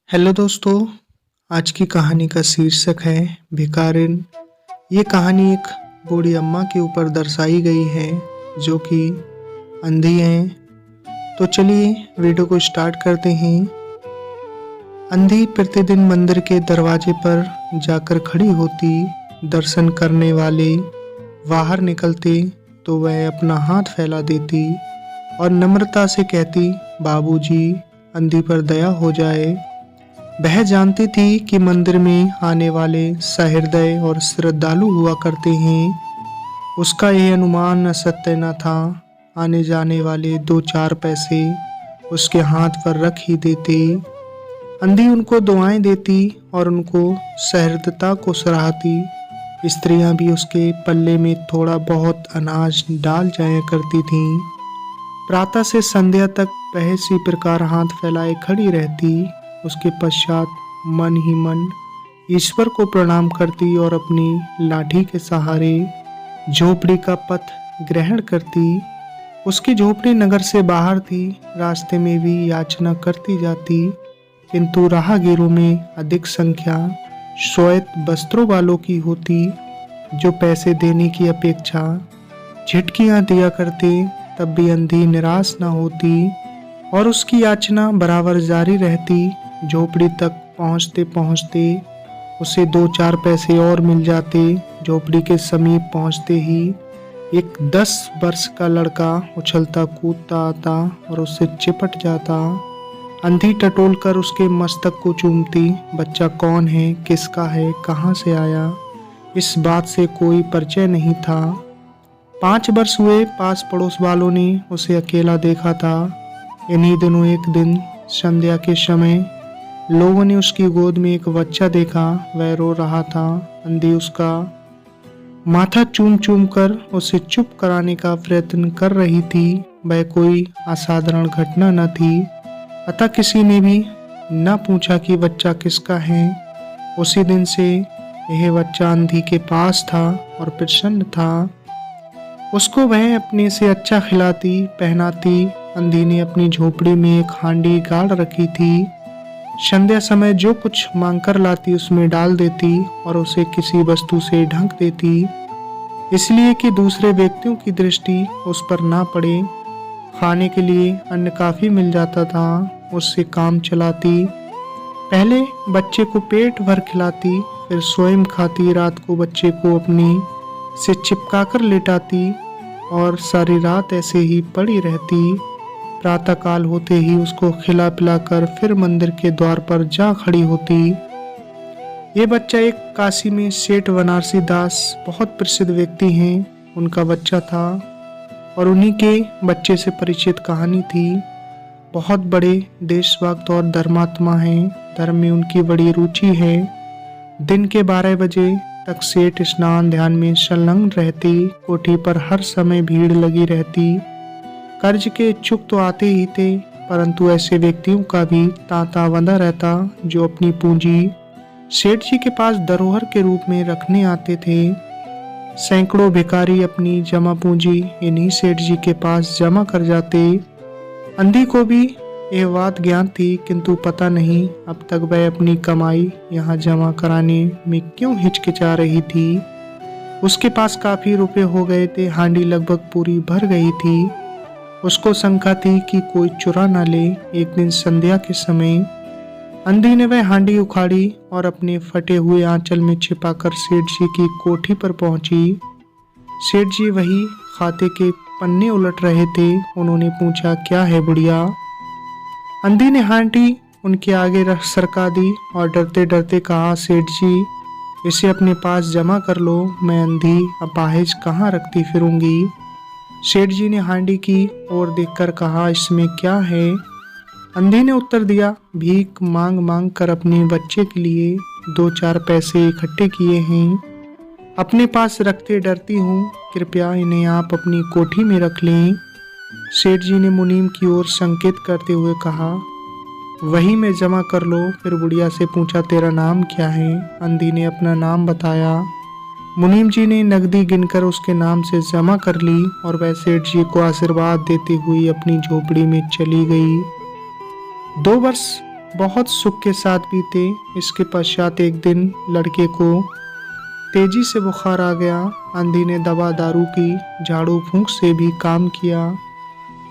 Hello दोस्तों। आज की कहानी का शीर्षक है भिखारिन। ये कहानी एक बूढ़ी अम्मा के ऊपर दर्शाई गई है जो कि अंधी हैं। तो चलिए वीडियो को स्टार्ट करते हैं। अंधी प्रतिदिन मंदिर के दरवाजे पर जाकर खड़ी होती। दर्शन करने वाले बाहर निकलते तो वह अपना हाथ फैला देती और नम्रता से कहती, बाबूजी, अंधी पर दया हो जाए। वह जानती थी कि मंदिर में आने वाले सहृदय और श्रद्धालु हुआ करते हैं। उसका यह अनुमान असत्य न था। आने जाने वाले 2-4 पैसे उसके हाथ पर रख ही देते। अंधी उनको दुआएं देती और उनको सहृदयता को सराहती। स्त्रियां भी उसके पल्ले में थोड़ा बहुत अनाज डाल जाया करती थीं। प्रातः से संध्या तक वह इसी प्रकार हाथ फैलाए खड़ी रहती। उसके पश्चात मन ही मन ईश्वर को प्रणाम करती और अपनी लाठी के सहारे झोपड़ी का पथ ग्रहण करती। उसकी झोपड़ी नगर से बाहर थी। रास्ते में भी याचना करती जाती, किंतु राहगीरों में अधिक संख्या श्वेत वस्त्रों वालों की होती, जो पैसे देने की अपेक्षा झिटकियां दिया करते। तब भी अंधी निराश न होती और उसकी याचना बराबर जारी रहती। झोपड़ी तक पहुंचते पहुंचते उसे 2-4 पैसे और मिल जाते। झोपड़ी के समीप पहुंचते ही एक 10 वर्ष का लड़का उछलता कूदता आता और उससे चिपट जाता। अंधी टटोल कर उसके मस्तक को चूमती। बच्चा कौन है, किसका है, कहाँ से आया, इस बात से कोई परिचय नहीं था। 5 वर्ष हुए पास पड़ोस वालों ने उसे अकेला देखा था। इन्हीं दिनों एक दिन संध्या के समय लोगों ने उसकी गोद में एक बच्चा देखा। वह रो रहा था। अंधी उसका माथा चूम चूम कर उसे चुप कराने का प्रयत्न कर रही थी। वह कोई असाधारण घटना न थी, अतः किसी ने भी न पूछा कि बच्चा किसका है। उसी दिन से यह बच्चा अंधी के पास था और प्रसन्न था। उसको वह अपने से अच्छा खिलाती पहनाती। अंधी ने अपनी झोपड़ी में एक हांडी गाड़ रखी थी। संध्या समय जो कुछ मांगकर लाती उसमें डाल देती और उसे किसी वस्तु से ढक देती, इसलिए कि दूसरे व्यक्तियों की दृष्टि उस पर ना पड़े। खाने के लिए अन्न काफी मिल जाता था। उससे काम चलाती। पहले बच्चे को पेट भर खिलाती, फिर स्वयं खाती। रात को बच्चे को अपनी से चिपका कर लेटाती और सारी रात ऐसे ही पड़ी रहती। प्रातः काल होते ही उसको खिला पिलाकर फिर मंदिर के द्वार पर जा खड़ी होती। ये बच्चा एक काशी में सेठ बनारसी दास बहुत प्रसिद्ध व्यक्ति हैं, उनका बच्चा था और उन्हीं के बच्चे से परिचित कहानी थी। बहुत बड़े देशभक्त और धर्मात्मा हैं। धर्म में उनकी बड़ी रुचि है। दिन के 12 बजे तक सेठ स्नान ध्यान में संलग्न रहते। कोठी पर हर समय भीड़ लगी रहती। कर्ज के इच्छुक तो आते ही थे, परंतु ऐसे व्यक्तियों का भी तांता बंधा रहता जो अपनी पूंजी सेठ जी के पास धरोहर के रूप में रखने आते थे। सैकड़ों भिखारी अपनी जमा पूंजी इन्हीं सेठ जी के पास जमा कर जाते। अंधी को भी यह बात ज्ञान थी, किंतु पता नहीं अब तक वह अपनी कमाई यहाँ जमा कराने में क्यों हिचकिचा रही थी। उसके पास काफी रुपए हो गए थे। हांडी लगभग पूरी भर गई थी। उसको शंका थी कि कोई चुरा न ले। एक दिन संध्या के समय अंधी ने वह हांडी उखाड़ी और अपने फटे हुए आंचल में छिपाकर सेठ जी की कोठी पर पहुंची। सेठ जी वही खाते के पन्ने उलट रहे थे। उन्होंने पूछा, क्या है बुढ़िया? अंधी ने हांडी उनके आगे सरका दी और डरते डरते कहा, सेठ जी, इसे अपने पास जमा कर लो। मैं अंधी अपाहिज कहाँ रखती फिरूंगी। सेठ जी ने हांडी की ओर देखकर कहा, इसमें क्या है? अंधी ने उत्तर दिया, भीख मांग मांग कर अपने बच्चे के लिए 2-4 पैसे इकट्ठे किए हैं, अपने पास रखते डरती हूँ। कृपया इन्हें आप अपनी कोठी में रख लें। सेठ जी ने मुनीम की ओर संकेत करते हुए कहा, वही में जमा कर लो। फिर बुढ़िया से पूछा, तेरा नाम क्या है? अंधी ने अपना नाम बताया। मुनीम जी ने नकदी गिनकर उसके नाम से जमा कर ली और वह सेठ जी को आशीर्वाद देती हुई अपनी झोपड़ी में चली गई। 2 वर्ष बहुत सुख के साथ बीते। इसके पश्चात एक दिन लड़के को तेजी से बुखार आ गया। अंधी ने दवा दारू की, झाड़ू फूंक से भी काम किया,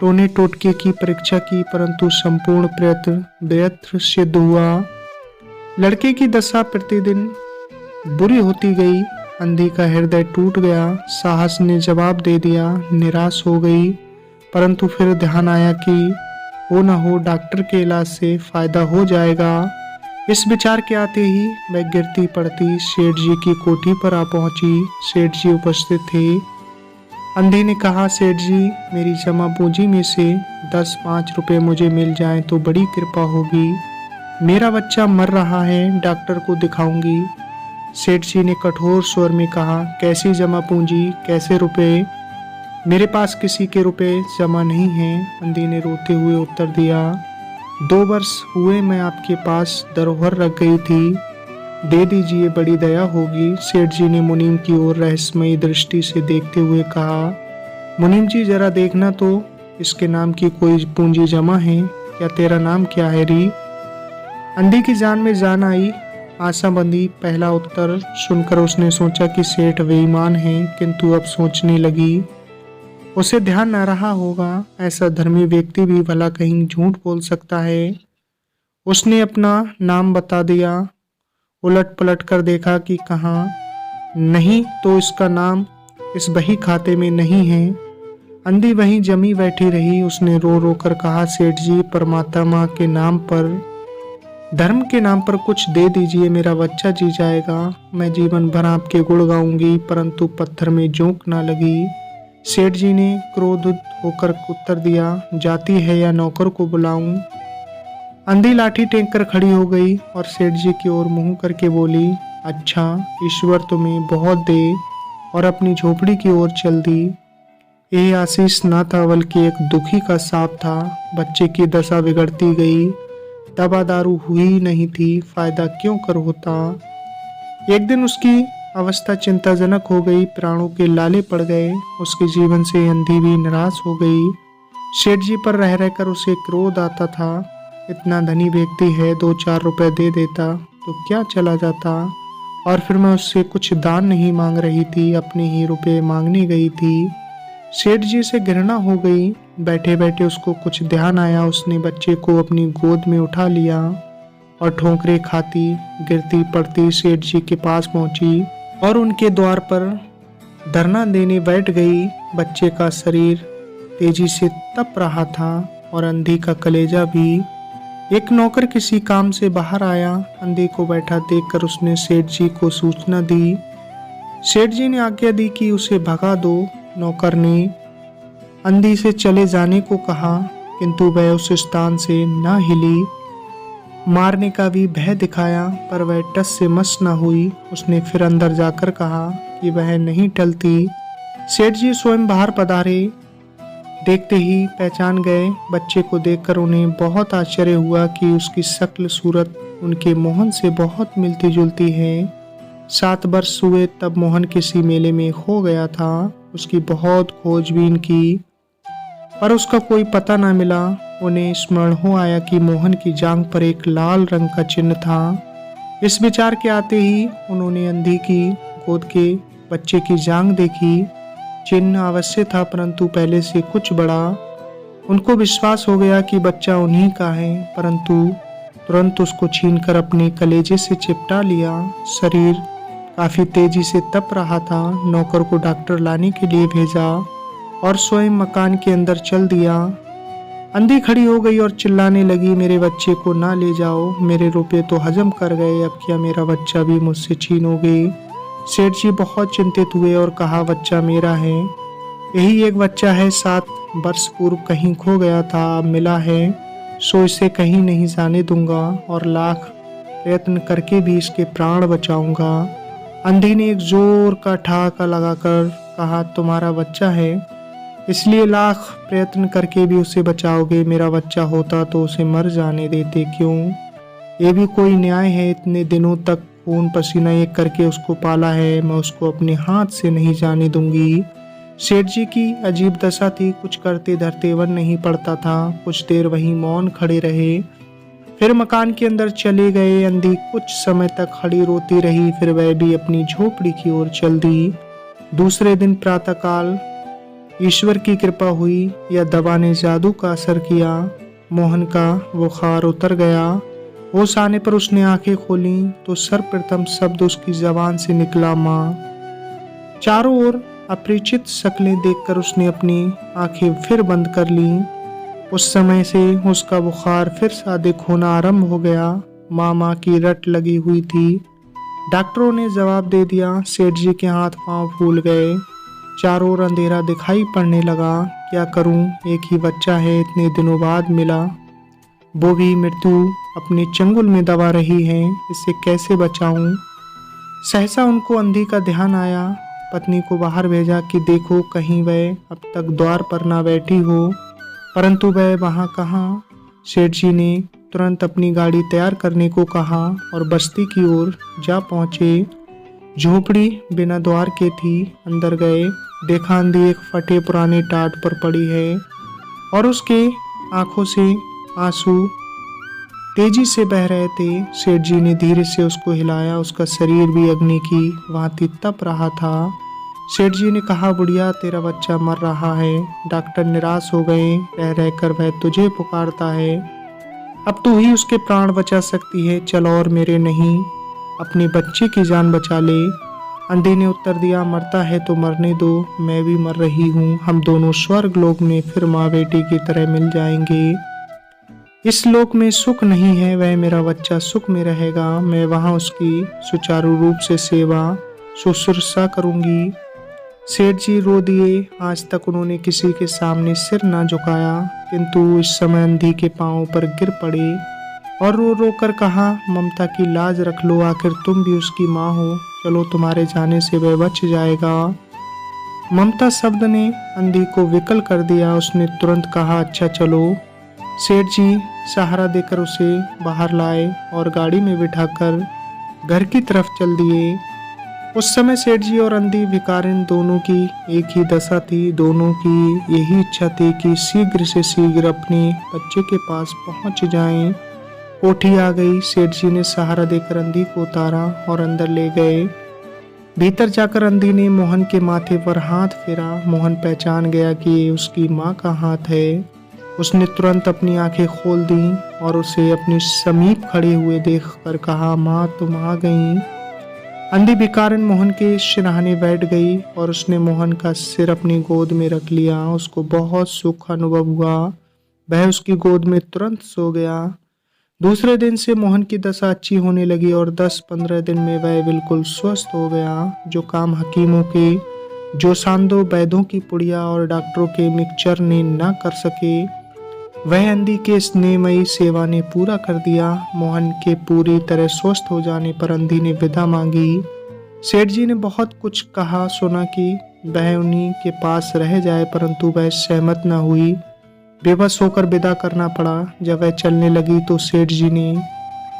टोने टोटके की परीक्षा की, परंतु संपूर्ण प्रयत्न व्यर्थ सिद्ध हुआ। लड़के की दशा प्रतिदिन बुरी होती गई। अंधी का हृदय टूट गया। साहस ने जवाब दे दिया, निराश हो गई। परंतु फिर ध्यान आया कि हो न हो डॉक्टर के इलाज से फायदा हो जाएगा। इस विचार के आते ही वह गिरती पड़ती सेठ जी की कोठी पर आ पहुंची। सेठ जी उपस्थित थे। अंधी ने कहा, सेठ जी, मेरी जमा पूंजी में से 10-5 रुपए मुझे मिल जाएं तो बड़ी कृपा होगी। मेरा बच्चा मर रहा है, डॉक्टर को दिखाऊंगी। सेठ जी ने कठोर स्वर में कहा, कैसी जमा पूंजी, कैसे रुपए? मेरे पास किसी के रुपए जमा नहीं हैं। अंधी ने रोते हुए उत्तर दिया, 2 वर्ष हुए मैं आपके पास धरोहर रख गई थी, दे दीजिए, बड़ी दया होगी। सेठ जी ने मुनीम की ओर रहस्यमयी दृष्टि से देखते हुए कहा, मुनीम जी जरा देखना तो, इसके नाम की कोई पूंजी जमा है क्या? तेरा नाम क्या है री? अंधी की जान में जान आई। आशा बंधी पहला उत्तर सुनकर उसने सोचा कि सेठ बेईमान है, किंतु अब सोचने लगी उसे ध्यान न रहा होगा, ऐसा धर्मी व्यक्ति भी भला कहीं झूठ बोल सकता है। उसने अपना नाम बता दिया। उलट पलट कर देखा कि कहाँ नहीं तो इसका नाम इस बही खाते में नहीं है। अंधी वहीं जमी बैठी रही। उसने रो रो कर कहा, सेठ जी, परमात्मा के नाम पर, धर्म के नाम पर कुछ दे दीजिए, मेरा बच्चा जी जाएगा। मैं जीवन भर आपके गुण गाऊंगी। परंतु पत्थर में जोंक ना लगी। सेठ जी ने क्रोधित होकर उत्तर दिया, जाती है या नौकर को बुलाऊं? अंधी लाठी टेक कर खड़ी हो गई और सेठ जी की ओर मुंह करके बोली, अच्छा, ईश्वर तुम्हें बहुत दे, और अपनी झोपड़ी की ओर चल दी। यह आशीष ना था बल्कि एक दुखी का साप था। बच्चे की दशा बिगड़ती गई। दवा दारू हुई नहीं थी, फायदा क्यों कर होता। एक दिन उसकी अवस्था चिंताजनक हो गई, प्राणों के लाले पड़ गए। उसके जीवन से अंधी भी निराश हो गई। सेठ जी पर रह रहकर उसे क्रोध आता था। इतना धनी व्यक्ति है, 2-4 रुपए दे देता तो क्या चला जाता। और फिर मैं उससे कुछ दान नहीं मांग रही थी, अपने ही रुपए मांगने गई थी। सेठ जी से घृणा हो गई। बैठे बैठे उसको कुछ ध्यान आया। उसने बच्चे को अपनी गोद में उठा लिया और ठोकरे खाती गिरती पड़ती सेठ जी के पास पहुंची और उनके द्वार पर धरना देने बैठ गई। बच्चे का शरीर तेजी से तप रहा था और अंधी का कलेजा भी। एक नौकर किसी काम से बाहर आया। अंधी को बैठा देखकर उसने सेठ जी को सूचना दी। सेठ जी ने आज्ञा दी कि उसे भगा दो। नौकर ने अंधी से चले जाने को कहा, किंतु वह उस स्थान से न हिली। मारने का भी भय दिखाया, पर वह टस से मस न हुई। उसने फिर अंदर जाकर कहा कि वह नहीं टलती। सेठ जी स्वयं बाहर पधारे। देखते ही पहचान गए। बच्चे को देखकर उन्हें बहुत आश्चर्य हुआ कि उसकी शक्ल सूरत उनके मोहन से बहुत मिलती जुलती है। 7 वर्ष हुए तब मोहन किसी मेले में खो गया था। उसकी बहुत खोजबीन की, पर उसका कोई पता न मिला। उन्हें स्मरण हो आया कि मोहन की जांघ पर एक लाल रंग का चिन्ह था। इस विचार के आते ही उन्होंने अंधी की गोद के बच्चे की जांघ देखी। चिन्ह अवश्य था, परंतु पहले से कुछ बड़ा। उनको विश्वास हो गया कि बच्चा उन्हीं का है, परंतु तुरंत उसको छीनकर अपने कलेजे से चिपटा लिया। शरीर काफी तेजी से तप रहा था। नौकर को डॉक्टर लाने के लिए भेजा और स्वयं मकान के अंदर चल दिया। अंधी खड़ी हो गई और चिल्लाने लगी, मेरे बच्चे को ना ले जाओ, मेरे रुपए तो हजम कर गए, अब क्या मेरा बच्चा भी मुझसे छीनोगे। सेठ जी बहुत चिंतित हुए और कहा, बच्चा मेरा है, यही एक बच्चा है, 7 वर्ष पूर्व कहीं खो गया था, अब मिला है, सो इसे कहीं नहीं जाने दूंगा और लाख प्रयत्न करके भी इसके प्राण बचाऊंगा। अंधी ने एक जोर का ठहाका लगाकर कहा, तुम्हारा बच्चा है इसलिए लाख प्रयत्न करके भी उसे बचाओगे, मेरा बच्चा होता तो उसे मर जाने देते क्यों? ये भी कोई न्याय है? इतने दिनों तक खून पसीना एक करके उसको पाला है, मैं उसको अपने हाथ से नहीं जाने दूंगी। सेठ जी की अजीब दशा थी, कुछ करते धरते वन नहीं पड़ता था। कुछ देर वहीं मौन खड़े रहे। फिर मकान के अंदर चले गए। अंधी कुछ समय तक खड़ी रोती रही, फिर वह भी अपनी झोपड़ी की ओर चल दी। दूसरे दिन प्रातःकाल ईश्वर की कृपा हुई या दवा ने जादू का असर किया। मोहन का बुखार उतर गया। होश आने पर उसने आंखें खोली तो सर्वप्रथम शब्द उसकी जबान से निकला, माँ। चारों ओर अपरिचित शक्लें देखकर उसने अपनी आंखें फिर बंद कर लीं। उस समय से उसका बुखार फिर से अधिक होना आरंभ हो गया। माँ की रट लगी हुई थी। डॉक्टरों ने जवाब दे दिया। सेठ जी के हाथ पांव फूल गए। चारों ओर अंधेरा दिखाई पड़ने लगा। क्या करूं, एक ही बच्चा है, इतने दिनों बाद मिला, वो भी मृत्यु अपने चंगुल में दबा रही है, इसे कैसे बचाऊं। सहसा उनको अंधी का ध्यान आया। पत्नी को बाहर भेजा कि देखो कहीं वह अब तक द्वार पर ना बैठी हो, परंतु वह वहां कहाँ। सेठ जी ने तुरंत अपनी गाड़ी तैयार करने को कहा और बस्ती की ओर जा पहुंचे। झोपड़ी बिना द्वार के थी। अंदर गए, देखा अंधी एक फटे पुराने टाट पर पड़ी है और उसके आंखों से आंसू तेजी से बह रहे थे। सेठ जी ने धीरे से उसको हिलाया। उसका शरीर भी अग्नि की भांति तप रहा था। सेठ जी ने कहा, बुढ़िया तेरा बच्चा मर रहा है। डॉक्टर निराश हो गए। रह रहकर वह तुझे पुकारता है, अब तू ही उसके प्राण बचा सकती है। चल और मेरे नहीं, अपने बच्चे की जान बचा ले। अंधी ने उत्तर दिया, मरता है तो मरने दो, मैं भी मर रही हूँ। हम दोनों स्वर्ग लोक में फिर माँ बेटी की तरह मिल जाएंगे। इस लोक में सुख नहीं है, वह मेरा बच्चा सुख में रहेगा। मैं वहाँ उसकी सुचारू रूप से सेवा शुश्रूषा करूंगी। सेठ जी रो दिए। आज तक उन्होंने किसी के सामने सिर ना झुकाया, किंतु इस समय अंधी के पांवों पर गिर पड़े और रो रो कर कहा, ममता की लाज रख लो, आखिर तुम भी उसकी माँ हो। चलो तुम्हारे जाने से वह बच जाएगा। ममता शब्द ने अंधी को विकल कर दिया। उसने तुरंत कहा, अच्छा चलो। सेठ जी सहारा देकर उसे बाहर लाए और गाड़ी में बिठाकर घर की तरफ चल दिए। उस समय सेठ जी और अंधी भिखारिन दोनों की एक ही दशा थी। दोनों की यही इच्छा थी कि शीघ्र से शीघ्र अपने बच्चे के पास पहुंच जाएं। कोठी आ गई। सेठ जी ने सहारा देकर अंधी को उतारा और अंदर ले गए। भीतर जाकर अंधी ने मोहन के माथे पर हाथ फेरा। मोहन पहचान गया कि ये उसकी माँ का हाथ है। उसने तुरंत अपनी आंखें खोल दी और उसे अपने समीप खड़े हुए देखकर कहा, माँ तुम आ गई। अंधी भिखारिन मोहन के सिरहाने बैठ गई और उसने मोहन का सिर अपनी गोद में रख लिया। उसको बहुत सुख अनुभव हुआ। वह उसकी गोद में तुरंत सो गया। दूसरे दिन से मोहन की दशा अच्छी होने लगी और 10-15 दिन में वह बिल्कुल स्वस्थ हो गया। जो काम हकीमों के, जो सांदों, वैद्यों की पुड़िया और डॉक्टरों के मिक्सचर ने न कर सके, वह अंधी के स्नेहमयी सेवा ने पूरा कर दिया। मोहन के पूरी तरह स्वस्थ हो जाने पर अंधी ने विदा मांगी। सेठ जी ने बहुत कुछ कहा सुना कि वह उन्हीं के पास रह जाए, परंतु वह सहमत न हुई। बेबस होकर विदा करना पड़ा। जब वह चलने लगी तो सेठ जी ने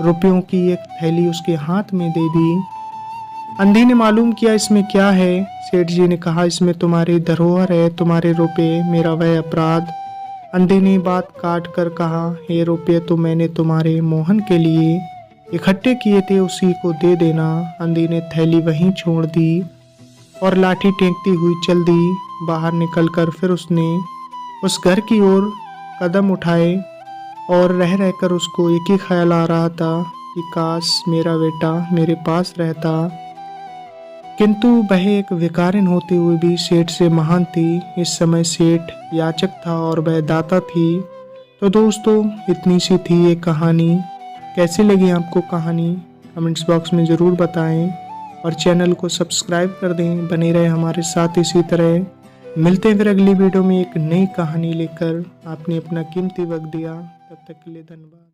रुपयों की एक थैली उसके हाथ में दे दी। अंधी ने मालूम किया इसमें क्या है। सेठ जी ने कहा, इसमें तुम्हारी धरोहर है, तुम्हारे रुपये, मेरा वह अपराध। अंधी ने बात काट कर कहा, ये रुपये तो मैंने तुम्हारे मोहन के लिए इकट्ठे किए थे, उसी को दे देना। अंधी ने थैली वहीं छोड़ दी और लाठी टेकती हुई चल दी। बाहर निकलकर फिर उसने उस घर की ओर कदम उठाए और रह रहकर उसको एक ही ख्याल आ रहा था कि काश मेरा बेटा मेरे पास रहता। किंतु वह एक भिखारिन होते हुए भी सेठ से महान थी। इस समय सेठ याचक था और वह दाता थी। तो दोस्तों, इतनी सी थी ये कहानी। कैसी लगी आपको कहानी, कमेंट्स बॉक्स में ज़रूर बताएं और चैनल को सब्सक्राइब कर दें। बने रहे हमारे साथ इसी तरह। मिलते हैं फिर अगली वीडियो में एक नई कहानी लेकर। आपने अपना कीमती वक्त दिया, तब तक के लिए धन्यवाद।